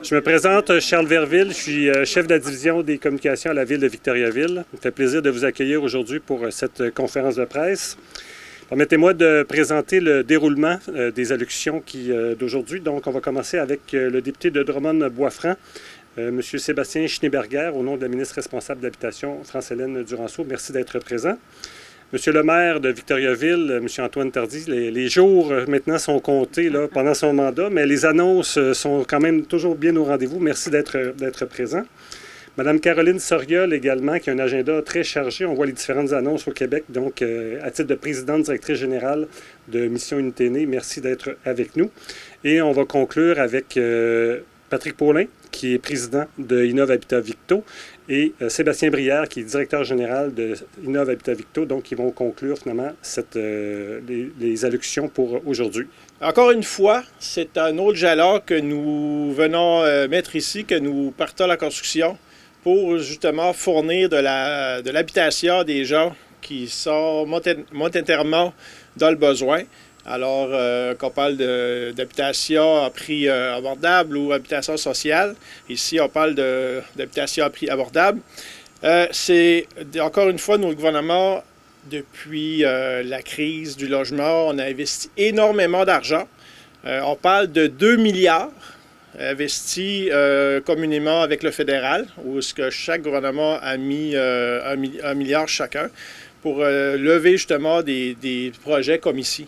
Je me présente, Charles Verville, je suis chef de la division des communications à la ville de Victoriaville. Ça me fait plaisir de vous accueillir aujourd'hui pour cette conférence de presse. Permettez-moi de présenter le déroulement des allocutions d'aujourd'hui. Donc, on va commencer avec le député de Drummond-Boisfranc, M. Sébastien Schneeberger, au nom de la ministre responsable de l'Habitation, France-Hélène Duranceau. Merci d'être présent. Monsieur le maire de Victoriaville, M. Antoine Tardy, les jours maintenant sont comptés là, pendant son mandat, mais les annonces sont quand même toujours bien au rendez-vous. Merci d'être présent. Madame Caroline Soriol également, qui a un agenda très chargé. On voit les différentes annonces au Québec. Donc, à titre de présidente directrice générale de Mission Unité Née, merci d'être avec nous. Et on va conclure avec Patrick Paulin, qui est président de Innov Habitat Victo, et Sébastien Brière, qui est directeur général de Innov Habitat Victo. Donc, ils vont conclure finalement les allocutions pour aujourd'hui. Encore une fois, c'est un autre jalon que nous venons mettre ici, que nous partons à la construction pour justement fournir de l'habitation à des gens qui sont monétairement dans le besoin. Alors, qu'on parle d'habitation à prix abordable ou habitation sociale, ici, on parle d'habitation à prix abordable. C'est, encore une fois, notre gouvernement, depuis la crise du logement, on a investi énormément d'argent. On parle de 2 milliards investis communément avec le fédéral, où ce que chaque gouvernement a mis 1 milliard chacun pour lever justement des projets comme ici.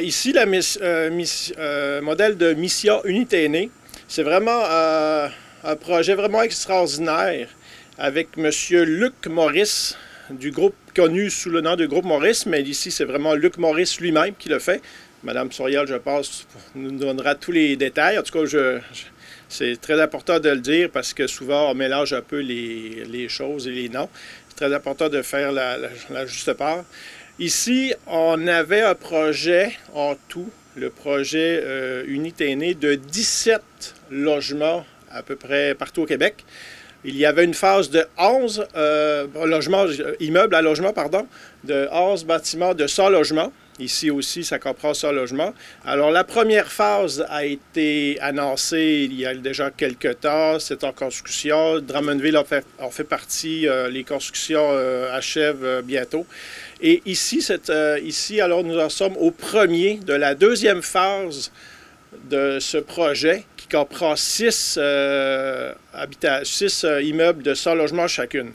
Ici, le modèle de Mission Unité Née, c'est vraiment un projet vraiment extraordinaire avec M. Luc Morris, du groupe connu sous le nom de groupe Morris, mais ici, c'est vraiment Luc Morris lui-même qui le fait. Mme Soriol, je pense, nous donnera tous les détails. En tout cas, c'est très important de le dire parce que souvent, on mélange un peu les choses et les noms. C'est très important de faire la juste part. Ici, on avait un projet en tout, le projet Unité Née, de 17 logements à peu près partout au Québec. Il y avait une phase de 11 immeubles à logement, de 11 bâtiments de 100 logements. Ici aussi, ça comprend 100 logements. Alors, la première phase a été annoncée il y a déjà quelques temps. C'est en construction. Drummondville en fait partie. Les constructions achèvent bientôt. Et ici, alors, nous en sommes au premier de la deuxième phase de ce projet qui comprend 6 immeubles de 100 logements chacune.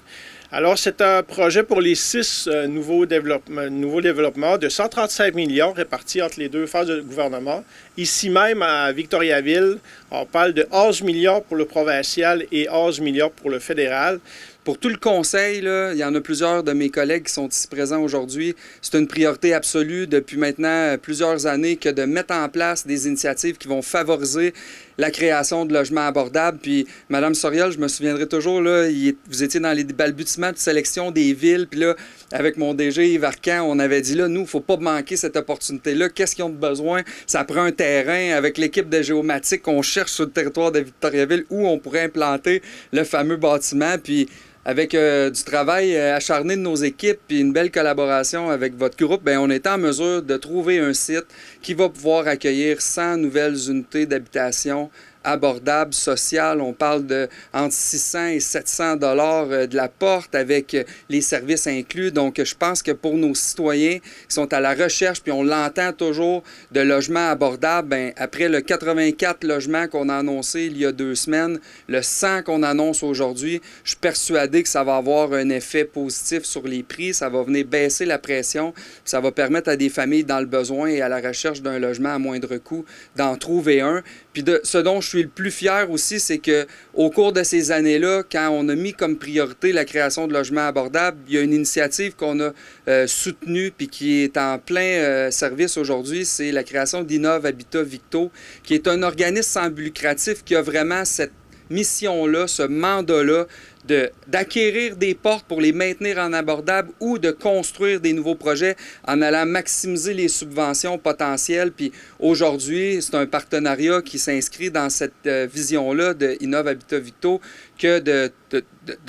Alors, c'est un projet pour les 6 nouveaux développements de 135 millions répartis entre les deux phases de gouvernement. Ici même, à Victoriaville, on parle de 11 millions pour le provincial et 11 millions pour le fédéral. Pour tout le conseil, là, il y en a plusieurs de mes collègues qui sont ici présents aujourd'hui. C'est une priorité absolue depuis maintenant plusieurs années que de mettre en place des initiatives qui vont favoriser la création de logements abordables. Puis, Mme Soriol, je me souviendrai toujours, là, vous étiez dans les balbutiements de sélection des villes. Puis là, avec mon DG Yves Arcan, on avait dit, là, nous, il ne faut pas manquer cette opportunité-là. Qu'est-ce qu'ils ont besoin? Ça prend un terrain. Avec l'équipe de géomatique, on cherche sur le territoire de Victoriaville où on pourrait implanter le fameux bâtiment. Puis, avec du travail acharné de nos équipes et une belle collaboration avec votre groupe, bien, on est en mesure de trouver un site qui va pouvoir accueillir 100 nouvelles unités d'habitation abordable, social. On parle de entre 600 et 700 $ de la porte avec les services inclus. Donc, je pense que pour nos citoyens qui sont à la recherche, puis on l'entend toujours, de logements abordables, bien, après le 84 logements qu'on a annoncé il y a 2 semaines, le 100 qu'on annonce aujourd'hui, je suis persuadé que ça va avoir un effet positif sur les prix. Ça va venir baisser la pression. Ça va permettre à des familles dans le besoin et à la recherche d'un logement à moindre coût d'en trouver un. Puis ce dont je suis le plus fier aussi, c'est qu'au cours de ces années-là, quand on a mis comme priorité la création de logements abordables, il y a une initiative qu'on a soutenue puis qui est en plein service aujourd'hui, c'est la création d'Innov Habitat Victo, qui est un organisme sans but lucratif qui a vraiment cette mission-là, ce mandat-là, d'acquérir des portes pour les maintenir en abordable ou de construire des nouveaux projets en allant maximiser les subventions potentielles. Puis aujourd'hui, c'est un partenariat qui s'inscrit dans cette vision-là de Innov Habitat Victo que de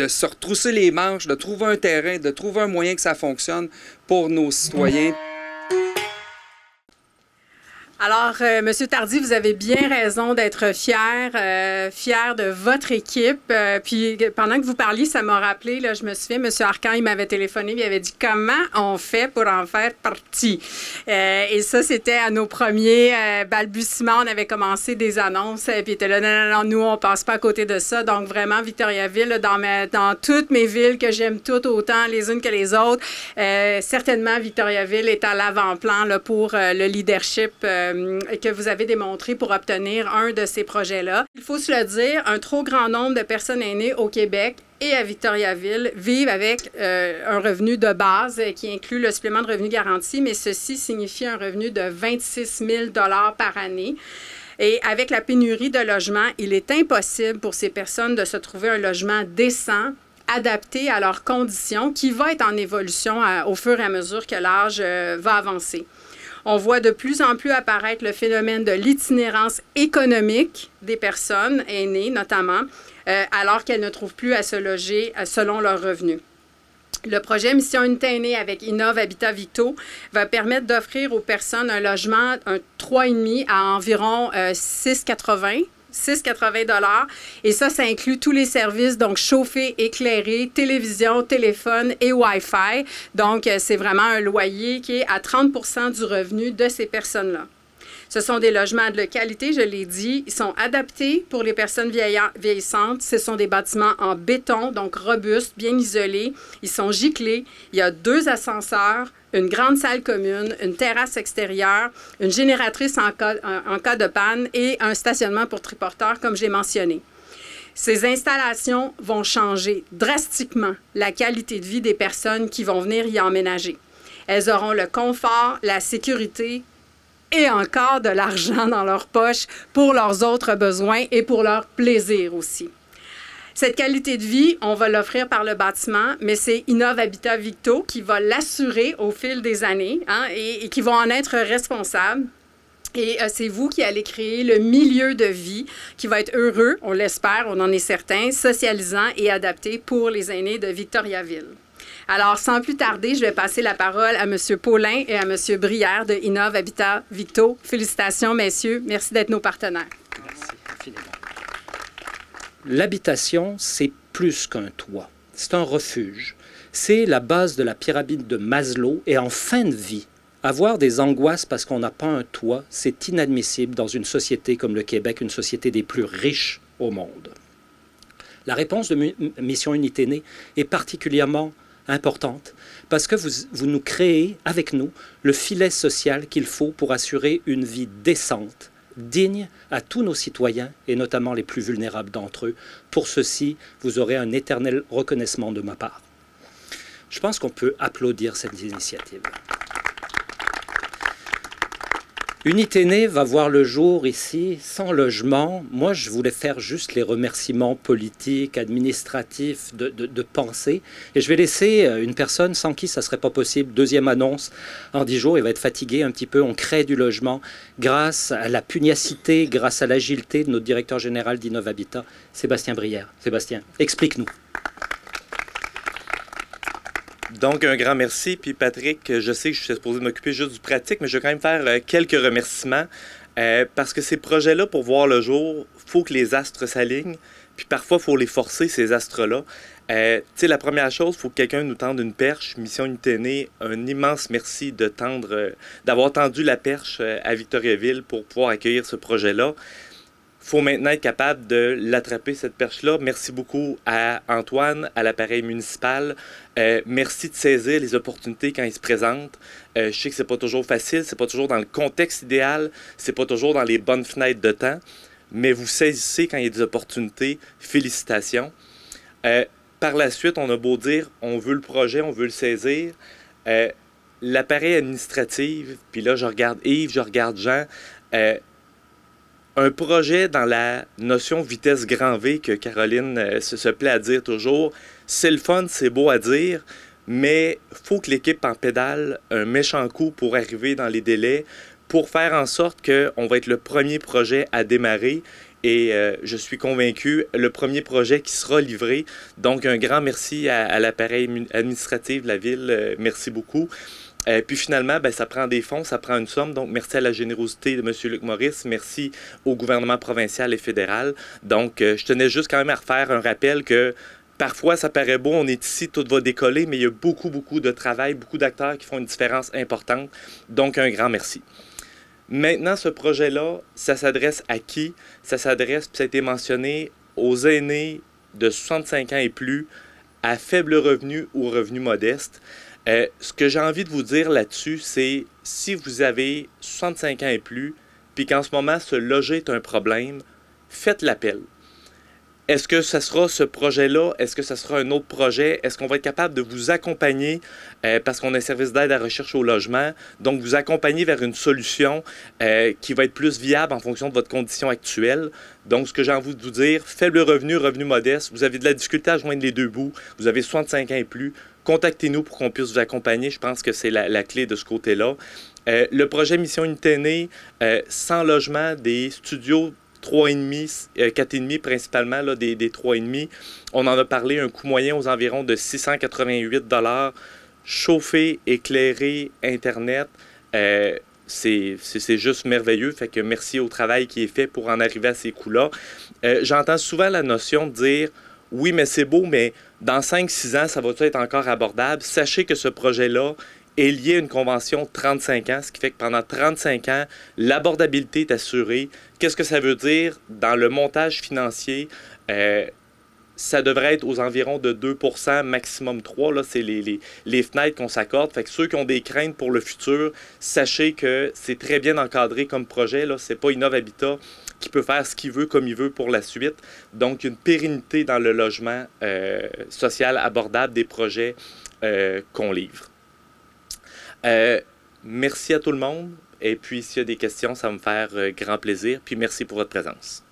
se retrousser les manches, de trouver un terrain, de trouver un moyen que ça fonctionne pour nos citoyens. Alors, Monsieur Tardy, vous avez bien raison d'être fier de votre équipe. Puis, pendant que vous parliez, ça m'a rappelé, là, je me souviens, Monsieur Arcan, il m'avait téléphoné, il avait dit « Comment on fait pour en faire partie? » Et ça, c'était à nos premiers balbutiements. On avait commencé des annonces, puis il était là « Non, nous, on passe pas à côté de ça. » Donc, vraiment, Victoriaville, dans toutes mes villes que j'aime toutes autant les unes que les autres, certainement, Victoriaville est à l'avant-plan là, pour le leadership que vous avez démontré pour obtenir un de ces projets-là. Il faut se le dire, un trop grand nombre de personnes aînées au Québec et à Victoriaville vivent avec un revenu de base qui inclut le supplément de revenu garanti, mais ceci signifie un revenu de 26 000 $ par année. Et avec la pénurie de logements, il est impossible pour ces personnes de se trouver un logement décent, adapté à leurs conditions, qui va être en évolution au fur et à mesure que l'âge va avancer. On voit de plus en plus apparaître le phénomène de l'itinérance économique des personnes aînées, notamment, alors qu'elles ne trouvent plus à se loger selon leurs revenus. Le projet Mission Unité Aînée avec Innov Habitat Victo va permettre d'offrir aux personnes un logement, un 3,5 à environ 6,80 $. Et ça inclut tous les services, donc chauffé, éclairé, télévision, téléphone et Wi-Fi. Donc, c'est vraiment un loyer qui est à 30 % du revenu de ces personnes-là. Ce sont des logements de qualité, je l'ai dit. Ils sont adaptés pour les personnes vieillissantes. Ce sont des bâtiments en béton, donc robustes, bien isolés. Ils sont giclés. Il y a 2 ascenseurs, une grande salle commune, une terrasse extérieure, une génératrice en cas de panne et un stationnement pour triporteurs, comme j'ai mentionné. Ces installations vont changer drastiquement la qualité de vie des personnes qui vont venir y emménager. Elles auront le confort, la sécurité et encore de l'argent dans leur poche pour leurs autres besoins et pour leur plaisir aussi. Cette qualité de vie, on va l'offrir par le bâtiment, mais c'est Innov Habitat Victo qui va l'assurer au fil des années et qui va en être responsable. Et c'est vous qui allez créer le milieu de vie qui va être heureux, on l'espère, on en est certain, socialisant et adapté pour les aînés de Victoriaville. Alors, sans plus tarder, je vais passer la parole à M. Paulin et à M. Brière de Innov Habitat Victo. Félicitations, messieurs. Merci d'être nos partenaires. Merci infiniment. L'habitation, c'est plus qu'un toit. C'est un refuge. C'est la base de la pyramide de Maslow et en fin de vie, avoir des angoisses parce qu'on n'a pas un toit, c'est inadmissible dans une société comme le Québec, une société des plus riches au monde. La réponse de Mission Unité Aînée est particulièrement importante parce que vous nous créez, avec nous, le filet social qu'il faut pour assurer une vie décente, digne à tous nos citoyens et notamment les plus vulnérables d'entre eux. Pour ceci, vous aurez un éternel reconnaissement de ma part. Je pense qu'on peut applaudir cette initiative. Unité Aînée va voir le jour ici, sans logement. Moi, je voulais faire juste les remerciements politiques, administratifs, de pensée. Et je vais laisser une personne sans qui ça ne serait pas possible. Deuxième annonce, en 10 jours, il va être fatigué un petit peu. On crée du logement grâce à la pugnacité, grâce à l'agilité de notre directeur général d'Innov Habitat, Sébastien Brière. Sébastien, explique-nous. Donc, un grand merci. Puis Patrick, je sais que je suis supposé m'occuper juste du pratique, mais je vais quand même faire quelques remerciements. Parce que ces projets-là, pour voir le jour, il faut que les astres s'alignent. Puis parfois, il faut les forcer, ces astres-là. Tu sais, la première chose, il faut que quelqu'un nous tende une perche. Mission Unité Aînée, un immense merci d'avoir tendu la perche à Victoriaville pour pouvoir accueillir ce projet-là. Il faut maintenant être capable de l'attraper, cette perche-là. Merci beaucoup à Antoine, à l'appareil municipal. Merci de saisir les opportunités quand ils se présentent. Je sais que c'est pas toujours facile, c'est pas toujours dans le contexte idéal, c'est pas toujours dans les bonnes fenêtres de temps, mais vous saisissez quand il y a des opportunités. Félicitations. Par la suite, on a beau dire, on veut le projet, on veut le saisir. L'appareil administratif, puis là, je regarde Yves, je regarde Jean, un projet dans la notion vitesse grand V que Caroline se plaît à dire toujours, c'est le fun, c'est beau à dire, mais il faut que l'équipe en pédale un méchant coup pour arriver dans les délais, pour faire en sorte qu'on va être le premier projet à démarrer. Et je suis convaincu, le premier projet qui sera livré. Donc, un grand merci à l'appareil administratif de la Ville. Merci beaucoup. Puis finalement, ben, ça prend des fonds, ça prend une somme. Donc, merci à la générosité de M. Luc Maurice. Merci au gouvernement provincial et fédéral. Donc, je tenais juste quand même à refaire un rappel que parfois, ça paraît beau, on est ici, tout va décoller, mais il y a beaucoup, beaucoup de travail, beaucoup d'acteurs qui font une différence importante. Donc, un grand merci. Maintenant, ce projet-là, ça s'adresse à qui? Ça s'adresse, puis ça a été mentionné, aux aînés de 65 ans et plus, à faible revenu ou revenu modeste. Ce que j'ai envie de vous dire là-dessus, c'est si vous avez 65 ans et plus, puis qu'en ce moment, se loger est un problème, faites l'appel. Est-ce que ce sera ce projet-là? Est-ce que ce sera un autre projet? Est-ce qu'on va être capable de vous accompagner parce qu'on a un service d'aide à la recherche au logement? Donc, vous accompagner vers une solution qui va être plus viable en fonction de votre condition actuelle. Donc, ce que j'ai envie de vous dire, faible revenu, revenu modeste, vous avez de la difficulté à joindre les deux bouts, vous avez 65 ans et plus, contactez-nous pour qu'on puisse vous accompagner. Je pense que c'est la clé de ce côté-là. Le projet Mission Unité Aînée, sans logement, des studios 3,5, 4,5 principalement, là, des 3,5. On en a parlé, un coût moyen aux environs de 688 $, chauffé, éclairé, Internet. C'est juste merveilleux. Fait que merci au travail qui est fait pour en arriver à ces coûts-là. J'entends souvent la notion de dire « Oui, mais c'est beau, mais dans 5-6 ans, ça va être encore abordable? » Sachez que ce projet-là est lié à une convention de 35 ans, ce qui fait que pendant 35 ans, l'abordabilité est assurée. Qu'est-ce que ça veut dire? Dans le montage financier, ça devrait être aux environs de 2 %, maximum 3 %. Là, c'est les fenêtres qu'on s'accorde. Fait que ceux qui ont des craintes pour le futur, sachez que c'est très bien encadré comme projet. Ce n'est pas Innovabitat qui peut faire ce qu'il veut comme il veut pour la suite. Donc, une pérennité dans le logement social abordable des projets qu'on livre. Merci à tout le monde. Et puis, s'il y a des questions, ça va me faire grand plaisir. Puis, merci pour votre présence.